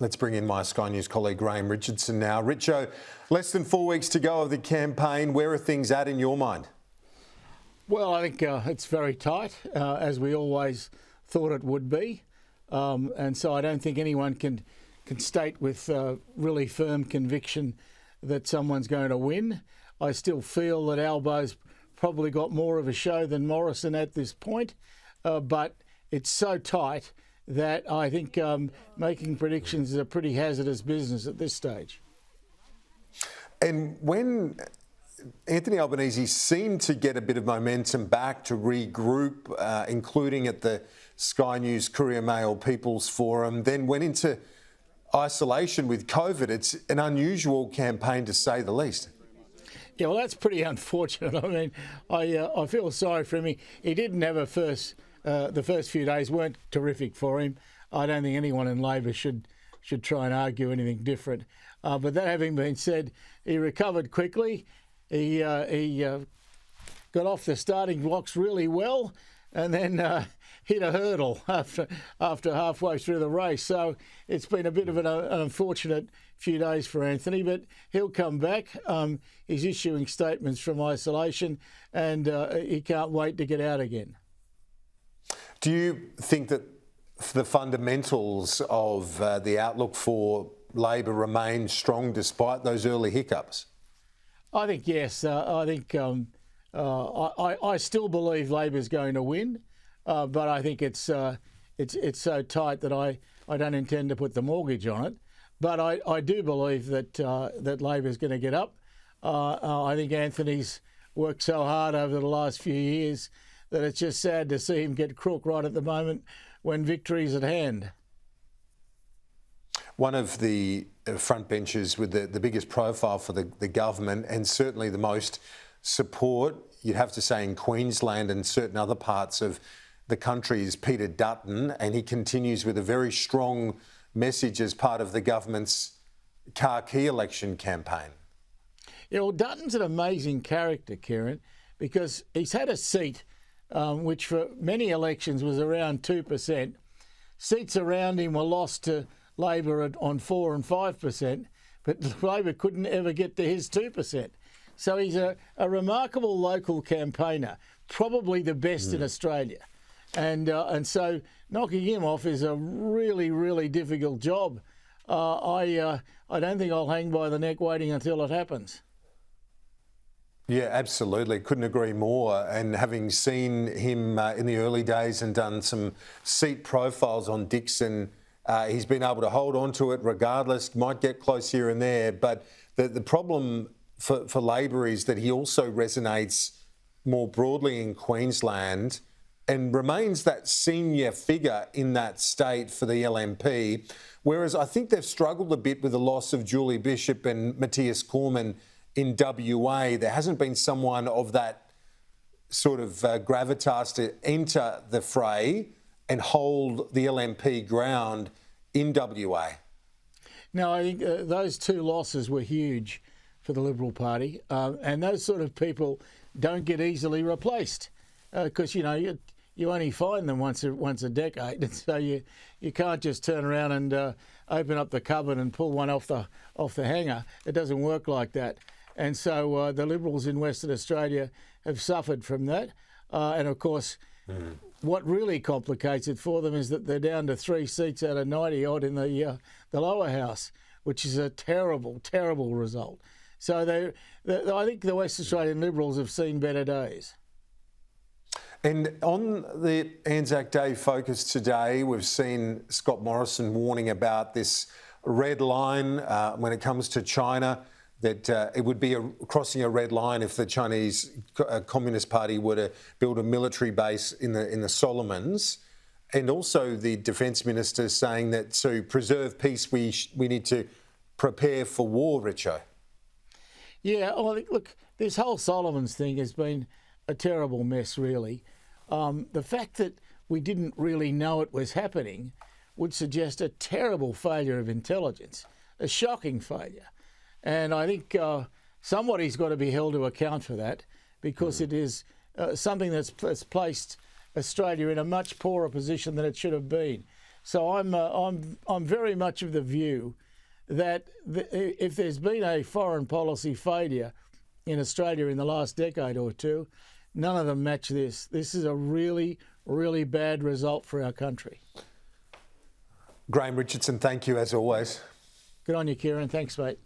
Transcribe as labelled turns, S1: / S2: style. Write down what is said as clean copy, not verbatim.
S1: Let's bring in my Sky News colleague Graham Richardson now. Richo, less than 4 weeks to go of the campaign. Where are things at in your mind?
S2: Well, I think it's very tight, as we always thought it would be. And so I don't think anyone can state with really firm conviction that someone's going to win. I still feel that Albo's probably got more of a show than Morrison at this point, but it's so tight that I think making predictions is a pretty hazardous business at this stage.
S1: And when Anthony Albanese seemed to get a bit of momentum back to regroup, including at the Sky News Courier Mail People's Forum, then went into isolation with COVID. It's an unusual campaign to say the least.
S2: Yeah, well, that's pretty unfortunate. I mean, I feel sorry for him. He didn't have the first few days weren't terrific for him. I don't think anyone in Labor should try and argue anything different. But that having been said, he recovered quickly. He got off the starting blocks really well, and then hit a hurdle after halfway through the race. So it's been a bit of an unfortunate few days for Anthony, but he'll come back. He's issuing statements from isolation, and he can't wait to get out again.
S1: Do you think that the fundamentals of the outlook for Labor remain strong despite those early hiccups?
S2: I think yes. I think I still believe Labor's going to win, but I think it's so tight that I don't intend to put the mortgage on it. But I do believe that Labor's going to get up. I think Anthony's worked so hard over the last few years that it's just sad to see him get crook right at the moment when victory's at hand.
S1: One of the front benches with the biggest profile for the government, and certainly the most support, you'd have to say, in Queensland and certain other parts of the country, is Peter Dutton, and he continues with a very strong message as part of the government's car key election campaign.
S2: Yeah, well, Dutton's an amazing character, Kieran, because he's had a seat which for many elections was around 2%. Seats around him were lost to Labor on 4 and 5%, but Labor couldn't ever get to his 2%. So he's a remarkable local campaigner, probably the best in Australia. And so knocking him off is a really, really difficult job. I don't think I'll hang by the neck waiting until it happens.
S1: Yeah, absolutely. Couldn't agree more. And having seen him in the early days and done some seat profiles on Dixon, he's been able to hold on to it regardless, might get close here and there. But the problem for Labor is that he also resonates more broadly in Queensland and remains that senior figure in that state for the LNP. Whereas I think they've struggled a bit with the loss of Julie Bishop and Matthias Cormann in WA. There hasn't been someone of that sort of gravitas to enter the fray and hold the LNP ground in WA.
S2: No, I think those two losses were huge for the Liberal Party, and those sort of people don't get easily replaced because you only find them once a decade, and so you can't just turn around and open up the cupboard and pull one off the hanger. It doesn't work like that. And so the Liberals in Western Australia have suffered from that. And of course, what really complicates it for them is that they're down to 3 seats out of 90 odd in the lower house, which is a terrible, terrible result. So I think the West Australian Liberals have seen better days.
S1: And on the Anzac Day focus today, we've seen Scott Morrison warning about this red line when it comes to China, that it would be crossing a red line if the Chinese Communist Party were to build a military base in the Solomons. And also the Defence Minister saying that to preserve peace, we need to prepare for war, Richo.
S2: Yeah, well, look, this whole Solomons thing has been a terrible mess, really. The fact that we didn't really know it was happening would suggest a terrible failure of intelligence, a shocking failure. And I think somebody's got to be held to account for that, because it is something that's placed Australia in a much poorer position than it should have been. So I'm very much of the view that if there's been a foreign policy failure in Australia in the last decade or two, none of them match this. This is a really, really bad result for our country.
S1: Graham Richardson, thank you as always.
S2: Good on you, Kieran. Thanks, mate.